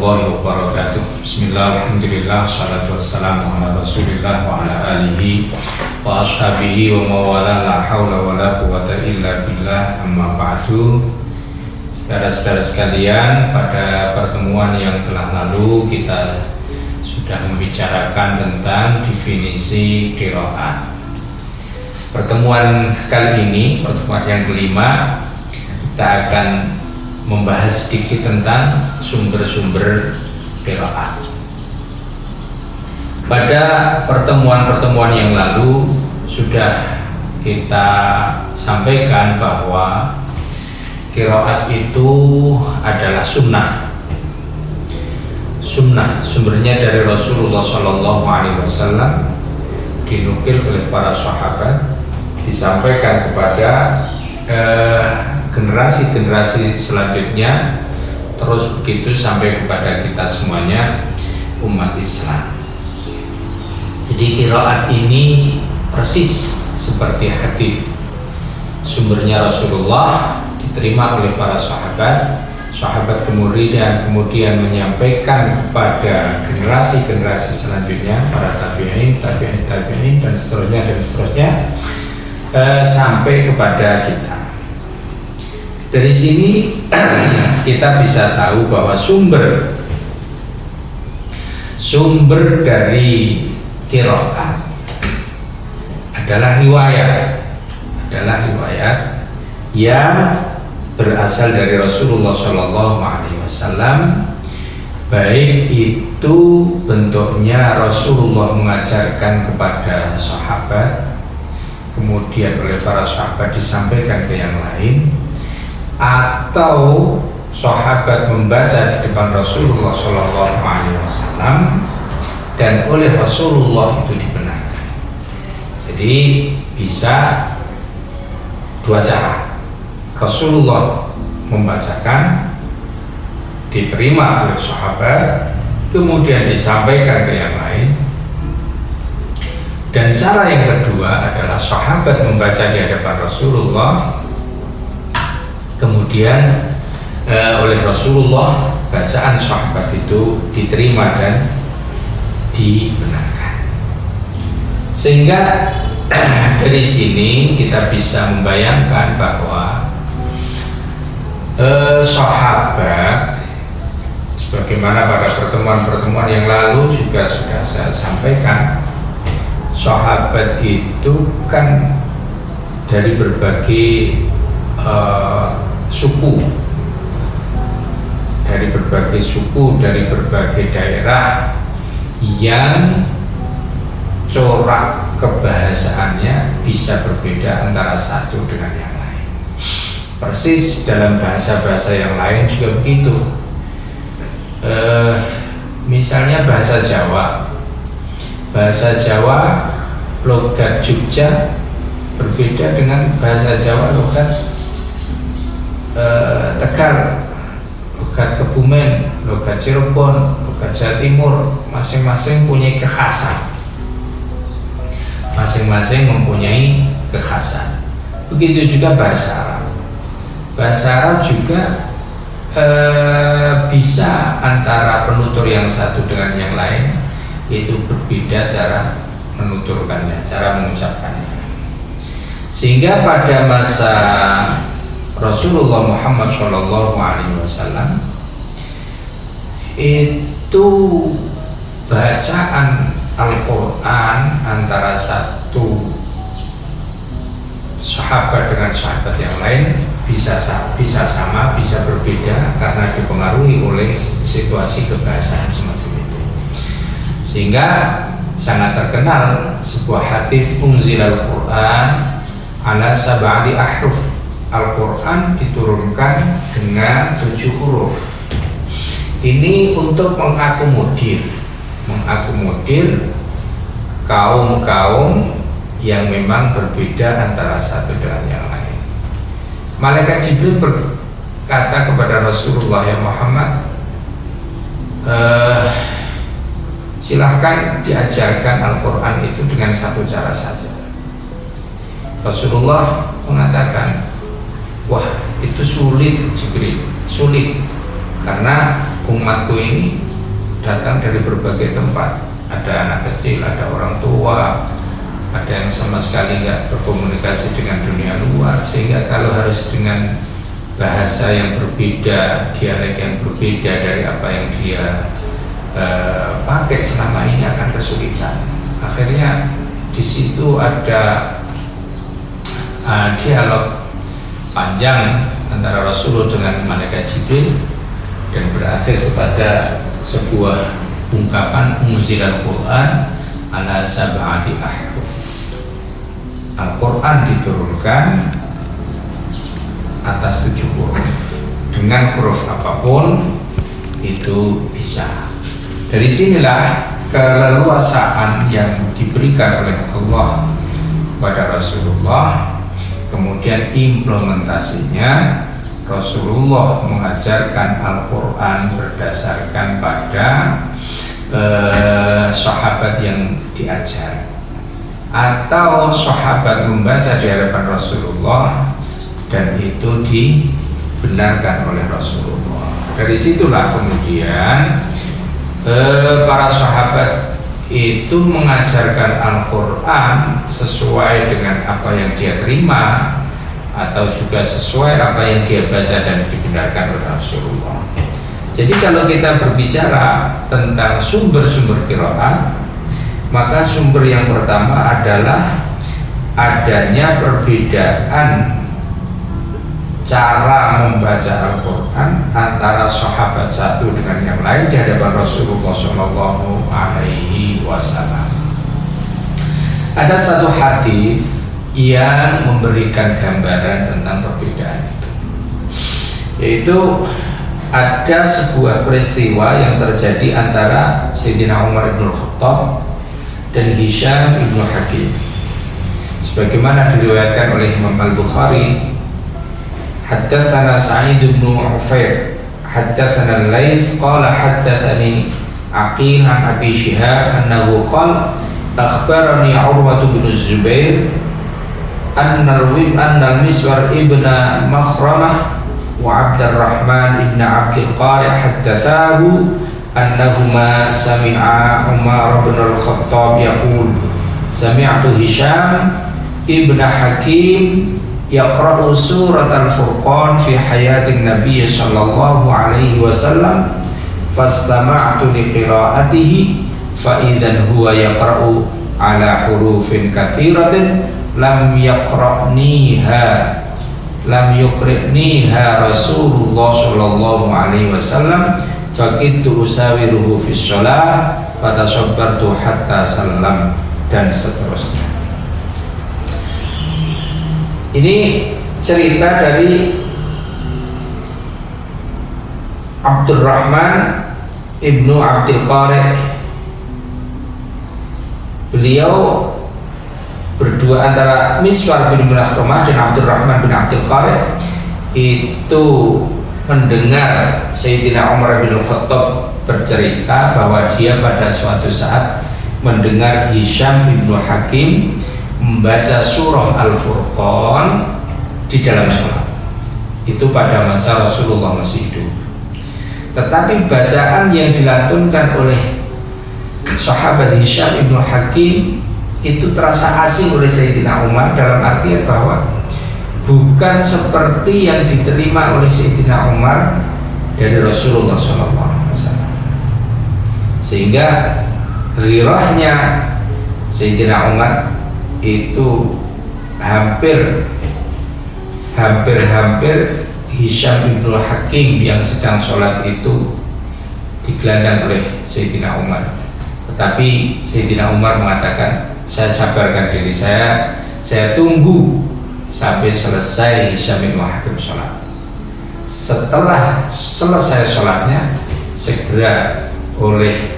warahmatullahi wabarakatuh. Bismillah, alhamdulillah, salatu wassalamu ala rasulillah wa ala alihi wa ashabihi wa mawala, la hawla wa la quwata illa billah, amma ba'du. Saudara-saudara sekalian, pada pertemuan yang telah lalu kita sudah membicarakan tentang definisi qiraat. Pertemuan kali ini, pertemuan yang kelima, kita akan membahas sedikit tentang sumber-sumber qiraat. Pada pertemuan-pertemuan yang lalu sudah kita sampaikan bahwa qiraat itu adalah sunnah. Sunnah sumbernya dari Rasulullah SAW, dinukil oleh para sahabat, disampaikan kepada generasi-generasi selanjutnya, terus begitu sampai kepada kita semuanya, umat Islam. Jadi qiraat ini persis seperti hadis, sumbernya Rasulullah, diterima oleh para sahabat, sahabat kemudian menyampaikan kepada generasi-generasi selanjutnya, para tabi'in, dan seterusnya sampai kepada kita. Dari sini kita bisa tahu bahwa sumber dari qiraat adalah riwayat yang berasal dari Rasulullah SAW, baik itu bentuknya Rasulullah mengajarkan kepada sahabat, kemudian oleh para sahabat disampaikan ke yang lain, atau sahabat membaca di depan Rasulullah SAW dan oleh Rasulullah itu dibenarkan. Jadi bisa dua cara. Rasulullah membacakan, diterima oleh sahabat, kemudian disampaikan ke yang lain. Dan cara yang kedua adalah sahabat membaca di hadapan Rasulullah, kemudian oleh Rasulullah bacaan sahabat itu diterima dan dibenarkan. Sehingga dari sini kita bisa membayangkan bahwa sahabat, sebagaimana pada pertemuan-pertemuan yang lalu juga sudah saya sampaikan, sahabat itu kan dari berbagai suku, dari berbagai daerah yang corak kebahasaannya bisa berbeda antara satu dengan yang lain. Persis dalam bahasa-bahasa yang lain juga begitu. Misalnya bahasa Jawa, logat Jogja berbeda dengan bahasa Jawa logat Tegal, logat Kebumen, logat Cirebon, logat Jawa Timur, masing-masing punya kekhasan, masing-masing mempunyai kekhasan. Begitu juga bahasa Arab. Bahasa Arab juga bisa antara penutur yang satu dengan yang lain, yaitu berbeda cara menuturkannya, cara mengucapkannya. Sehingga pada masa Rasulullah Muhammad SAW itu bacaan Al-Quran antara satu sahabat dengan sahabat yang lain bisa sama, bisa berbeda karena dipengaruhi oleh situasi kebahasaan semacam itu. Sehingga sangat terkenal sebuah hadis, unzilal Quran ala sab'ati ahruf. Al-Quran diturunkan dengan 7 huruf. Ini untuk mengakomodir kaum-kaum yang memang berbeda antara satu dengan yang lain. Malaikat Jibril berkata kepada Rasulullah, ya Muhammad, silahkan diajarkan Al-Quran itu dengan satu cara saja. Rasulullah mengatakan, wah itu sulit Jibril, sulit. karena umatku ini datang dari berbagai tempat, ada anak kecil, ada orang tua, ada yang sama sekali nggak berkomunikasi dengan dunia luar, sehingga kalau harus dengan bahasa yang berbeda, dialek yang berbeda dari apa yang dia pakai selama ini akan kesulitan. Akhirnya di situ ada dialog panjang antara Rasulullah dengan malaikat Jibril dan berakhir kepada sebuah ungkapan unzilal Quran ala sab'ati ahruf. Al-Quran diturunkan atas 7 huruf, dengan huruf apapun itu bisa. Dari sinilah keleluasaan yang diberikan oleh Allah kepada Rasulullah. Kemudian implementasinya, Rasulullah mengajarkan Al-Quran berdasarkan pada sahabat yang diajar, atau sahabat membaca di hadapan Rasulullah dan itu dibenarkan oleh Rasulullah. Dari situlah kemudian para sahabat itu mengajarkan Al-Quran sesuai dengan apa yang dia terima atau juga sesuai apa yang dia baca dan dibenarkan oleh Rasulullah. Jadi kalau kita berbicara tentang sumber-sumber qiraat, maka sumber yang pertama adalah adanya perbedaan cara membaca Al-Quran antara sahabat satu dengan yang lain di hadapan Rasulullah Shallallahu Alaihi Wasallam. Ada satu hadis yang memberikan gambaran tentang perbedaan itu, yaitu ada sebuah peristiwa yang terjadi antara Sayyidina Umar bin Khattab dan Hisham bin Hakim, sebagaimana diriwayatkan oleh Imam Al-Bukhari. Haddatsana Sa'id bin Ufair, haddatsana Al-Laits qala haddatsani Aqil an Abi Shihab annahu qala akhbarani Urwah bin Zubair anna al-Miswar ibn Makhramah wa Abdurrahman ibn Abdul Qari haddatsahu annahuma sami'a Umar bin Al-Khattab yaqul sami'tu Hisham ibn Hakim yaqra'u surat Al-Furqan fi hayatin Nabi sallallahu alaihi wasallam fastama'tu liqira'atihi fa idzan huwa yaqra'u ala hurufin katsiratin lam yuqri'niha Rasulullah sallallahu alaihi wasallam faqittu usawiruhu fi shalah fatasabbartu hatta sallam, dan seterusnya. Ini cerita dari Abdurrahman ibnu Abdul Qari. Beliau berdua antara Miswar bin Makhramah dan Abdurrahman bin Abdul Qari itu mendengar Sayyidina Umar bin Khattab bercerita bahwa dia pada suatu saat mendengar Hisham bin Hakim membaca surah Al-Furqan di dalam sholat. Itu pada masa Rasulullah masih hidup. Tetapi bacaan yang dilantunkan oleh sahabat Hisham bin Hakim itu terasa asing oleh Sayyidina Umar, dalam artian bahwa bukan seperti yang diterima oleh Sayyidina Umar dari Rasulullah SAW. Sehingga ghirahnya Sayyidina Umar itu hampir Hisham bin Hakim yang sedang sholat itu digelandang oleh Sayyidina Umar. Tetapi Sayyidina Umar mengatakan, saya sabarkan diri saya tunggu sampai selesai Hisham bin Hakim sholat. Setelah selesai sholatnya, segera oleh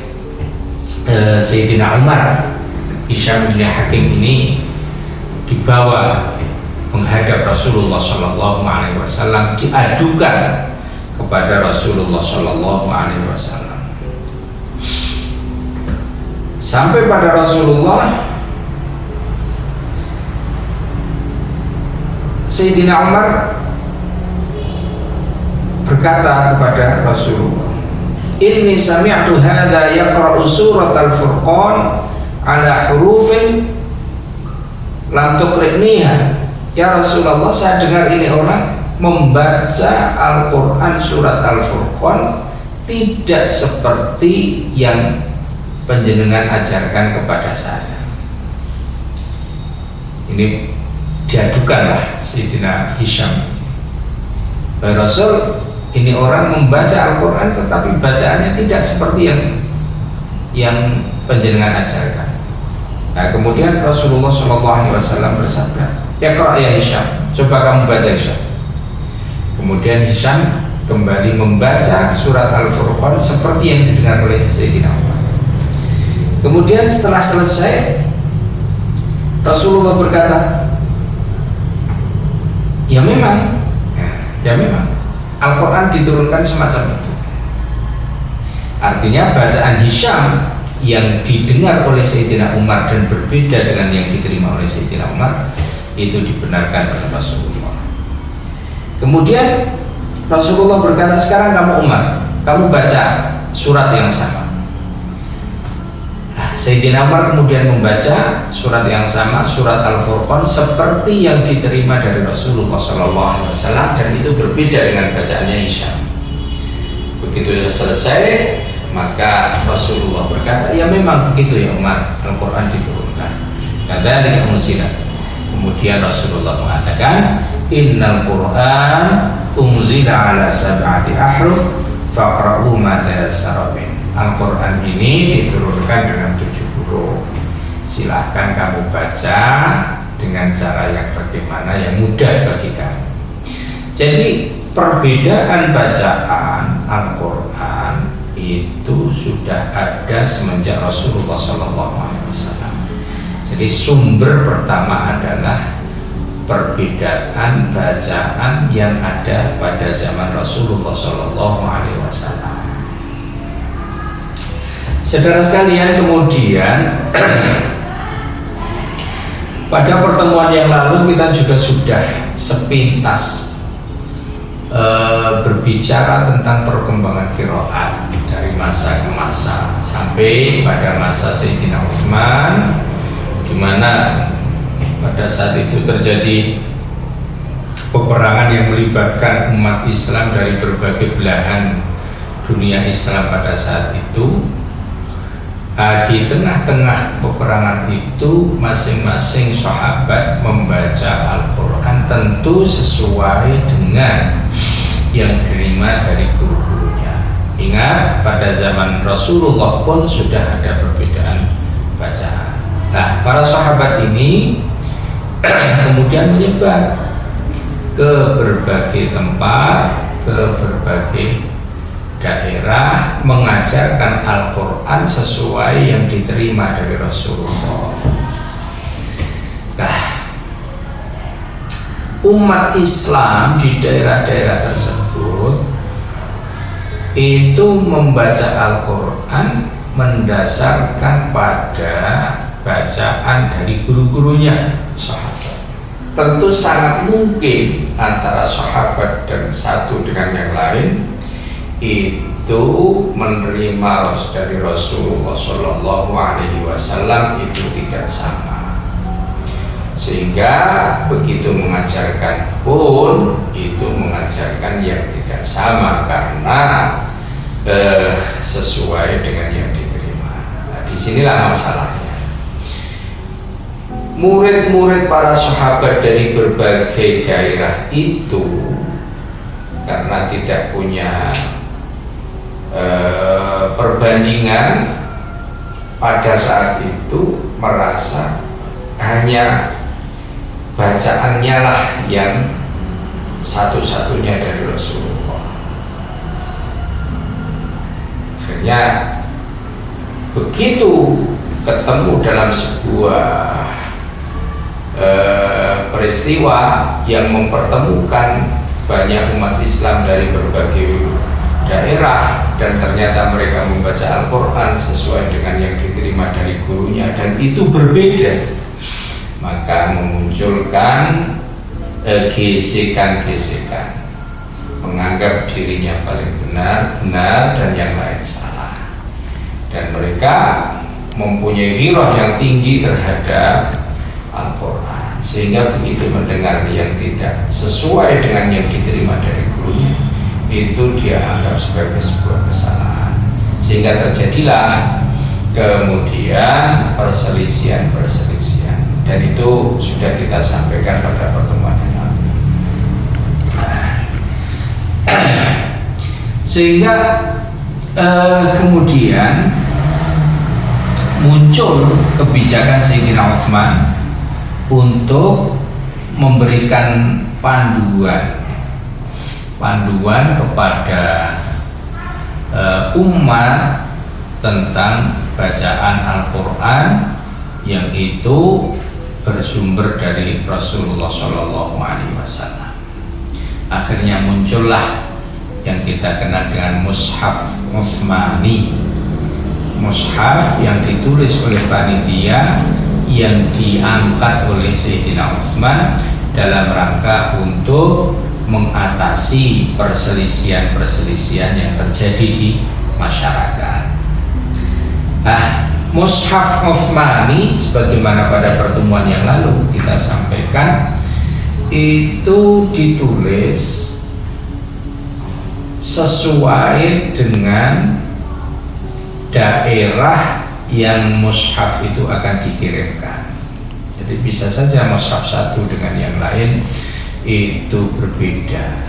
Sayyidina Umar, Hisham bin Hakim ini dibawa menghadap Rasulullah Shallallahu Alaihi Wasallam, diadukan kepada Rasulullah Shallallahu Alaihi Wasallam. Sampai pada Rasulullah, Sayyidina Umar berkata kepada Rasulullah, inni sami'tu hadha yaqra'u surat al-Furqan ala hurufin lam tuqri'niha. Ya Rasulullah, saya dengar ini orang membaca Al-Quran surat Al-Furqan tidak seperti yang panjenengan ajarkan kepada saya. Ini diadukanlah Sayyidina Hisham. Rasul, ini orang membaca Al-Quran tetapi bacaannya tidak seperti yang panjenengan ajarkan. Nah, kemudian Rasulullah SAW bersabda, "Iqra ya Hisham, coba kamu baca Hisham." Kemudian Hisham kembali membaca surat Al-Furqan seperti yang didengar oleh Sayyidina Umar. Kemudian setelah selesai, Rasulullah berkata, ya memang Al-Quran diturunkan semacam itu. Artinya bacaan Hisham yang didengar oleh Sayyidina Umar dan berbeda dengan yang diterima oleh Sayyidina Umar itu dibenarkan oleh Rasulullah. Kemudian Rasulullah berkata, sekarang kamu Umar, kamu baca surat yang sama. Nah, Sayyidina Umar kemudian membaca surat yang sama, surat Al-Furqan seperti yang diterima dari Rasulullah SAW, dan itu berbeda dengan bacaannya Hisham. Begitu selesai, maka Rasulullah berkata, ya memang begitu ya Umar, Al-Quran diturunkan. Kadzalika unzila. Kemudian Rasulullah mengatakan, innal Qur'an unzila ala sab'ati ahruf faqra'u ma tayassara min. Al-Quran ini diturunkan dengan 7 huruf. Silahkan kamu baca dengan cara yang bagaimana yang mudah bagi kamu. Jadi perbedaan bacaan Al-Quran itu sudah ada semenjak Rasulullah SAW. Jadi sumber pertama adalah perbedaan bacaan yang ada pada zaman Rasulullah SAW. Saudara sekalian, kemudian pada pertemuan yang lalu kita juga sudah sepintas berbicara tentang perkembangan qiraat dari masa ke masa sampai pada masa Sayyidina Utsman, di mana pada saat itu terjadi peperangan yang melibatkan umat Islam dari berbagai belahan dunia Islam pada saat itu. Di tengah-tengah peperangan itu masing-masing sahabat membaca Al-Quran tentu sesuai dengan yang diterima dari guru-gurunya. Ingat, pada zaman Rasulullah pun sudah ada perbedaan bacaan. Nah, para sahabat ini kemudian menyebar ke berbagai tempat, ke berbagai daerah, mengajarkan Al-Quran sesuai yang diterima dari Rasulullah. Nah, umat Islam di daerah-daerah tersebut itu membaca Al-Quran mendasarkan pada bacaan dari guru-gurunya sahabat. Tentu sangat mungkin antara sahabat dan satu dengan yang lain itu menerima dari Rasulullah SAW itu tidak sama, sehingga begitu mengajarkan pun itu mengajarkan yang tidak sama karena sesuai dengan yang diterima. Nah, disinilah masalahnya. Murid-murid para sahabat dari berbagai daerah itu karena tidak punya perbandingan pada saat itu merasa hanya bacaannya lah yang satu-satunya dari Rasulullah. Akhirnya begitu ketemu dalam sebuah peristiwa yang mempertemukan banyak umat Islam dari berbagai daerah dan ternyata mereka membaca Al-Quran sesuai dengan yang diterima dari gurunya dan itu berbeda, maka memunculkan gesekan-gesekan menganggap dirinya paling benar dan yang lain salah. Dan mereka mempunyai ghirah yang tinggi terhadap Al-Quran, sehingga begitu mendengar yang tidak sesuai dengan yang diterima dari gurunya, itu dia anggap sebagai sebuah kesalahan, sehingga terjadilah kemudian perselisihan, dan itu sudah kita sampaikan pada pertemuan yang lalu. Sehingga kemudian muncul kebijakan Sayyidina Utsman untuk memberikan panduan kepada umat tentang bacaan Al-Quran yang itu bersumber dari Rasulullah SAW. Akhirnya muncullah yang kita kenal dengan Mushaf Utsmani, mushaf yang ditulis oleh panitia yang diangkat oleh Sayyidina Utsman dalam rangka untuk mengatasi perselisihan yang terjadi di masyarakat. Mushaf Utsmani sebagaimana pada pertemuan yang lalu kita sampaikan, itu ditulis sesuai dengan daerah yang mushaf itu akan dikirimkan. Jadi bisa saja mushaf satu dengan yang lain itu berbeda.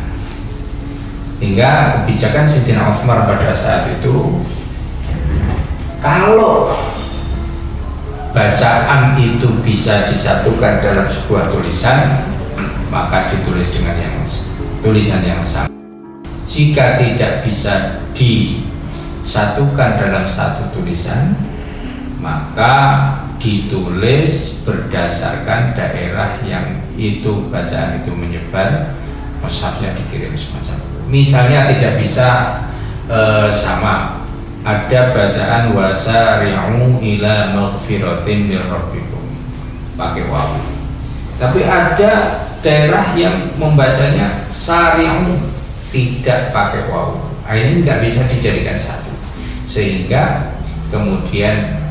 Sehingga kebijakan Sayyidina Utsman pada saat itu, kalau bacaan itu bisa disatukan dalam sebuah tulisan, maka ditulis dengan tulisan yang sama. Jika tidak bisa disatukan dalam satu tulisan, maka ditulis berdasarkan daerah yang itu bacaan itu menyebar, mushafnya dikirim semacam itu. Misalnya tidak bisa sama, ada bacaan wasari'u ila maghfiratin mir rabbikum pakai waw, tapi ada daerah yang membacanya sari'u tidak pakai waw. Ini nggak bisa dijadikan satu, sehingga kemudian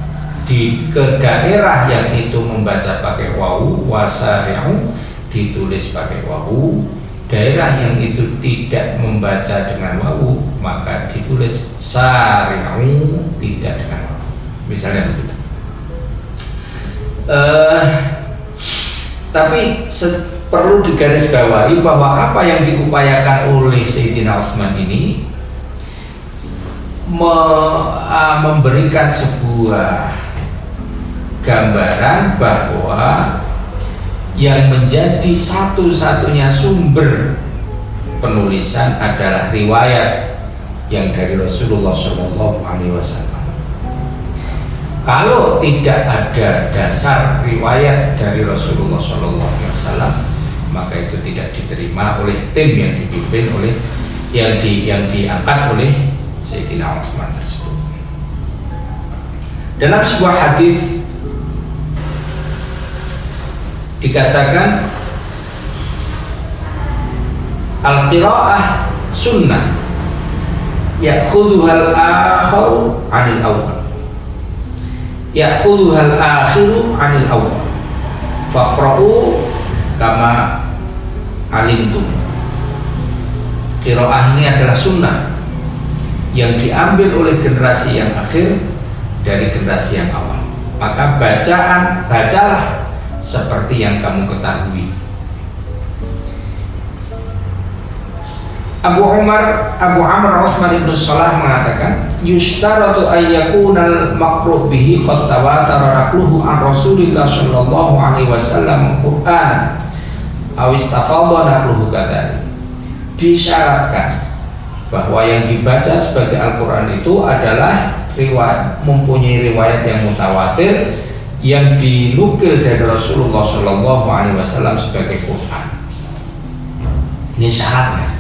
ke daerah yang itu membaca pakai waw, wasari'u ditulis pakai waw. Daerah yang itu tidak membaca dengan waw, maka ditulis sari'u tidak dengan waw. Misalnya begitu. Tapi perlu digarisbawahi bahwa apa yang diupayakan oleh Sayyidina Utsman ini memberikan sebuah gambaran bahwa yang menjadi satu-satunya sumber penulisan adalah riwayat yang dari Rasulullah SAW. Kalau tidak ada dasar riwayat dari Rasulullah SAW, maka itu tidak diterima oleh tim yang dipimpin oleh yang diangkat oleh Sayyidina Utsman tersebut. Dalam sebuah hadis dikatakan al-qiraah sunnah ya'khudhuhal akhiru 'anil awwal, ya'khudhuhal akhiru 'anil awwal, faqra'u kama alimtum. Qiraah ini adalah sunnah yang diambil oleh generasi yang akhir dari generasi yang awal, maka bacalah seperti yang kamu ketahui. Abu Amr Utsman ibn Salah mengatakan, yushtaratu ayyakunal maqru' bihi qad tawatara naqluhu an Rasulillah sallallahu alaihi wasallam Qur'an aw istafadha naqluhu kadzalik. Disyaratkan bahwa yang dibaca sebagai Al-Quran itu adalah mempunyai riwayat yang mutawatir yang dinukil dari Rasulullah SAW sebagai Quran. Ini syaratnya.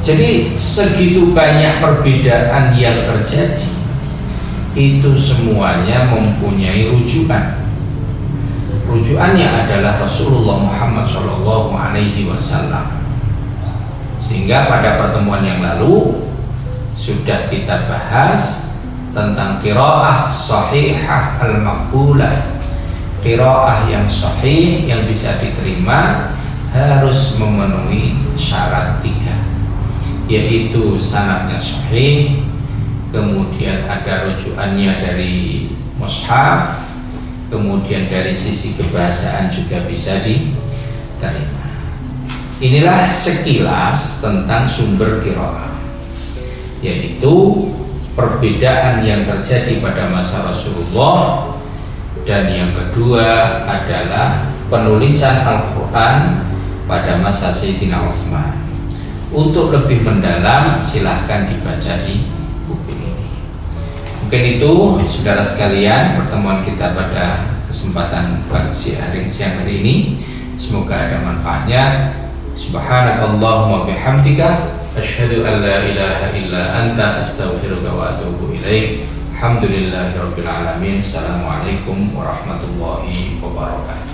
Jadi segitu banyak perbedaan yang terjadi, itu semuanya mempunyai rujukan. Rujukannya adalah Rasulullah Muhammad SAW. Sehingga pada pertemuan yang lalu sudah kita bahas tentang qiraah sahihah al-maqbulah. Qiraah yang sahih yang bisa diterima harus memenuhi syarat 3, yaitu sanadnya sahih, kemudian ada rujukannya dari mushaf, kemudian dari sisi kebahasaan juga bisa diterima. Inilah sekilas tentang sumber qiraah, yaitu perbedaan yang terjadi pada masa Rasulullah, dan yang kedua adalah penulisan Al-Quran pada masa Sayyidina Utsman. Untuk lebih mendalam silahkan dibaca di buku ini. Mungkin itu saudara sekalian pertemuan kita pada kesempatan siang hari ini. Semoga ada manfaatnya. Subhanakallahumma bihamdika asyhadu an la ilaha illa anta astaghfiruka wa atubu ilaik. Alhamdulillahirabbil alamin. Assalamualaikum warahmatullahi wabarakatuh.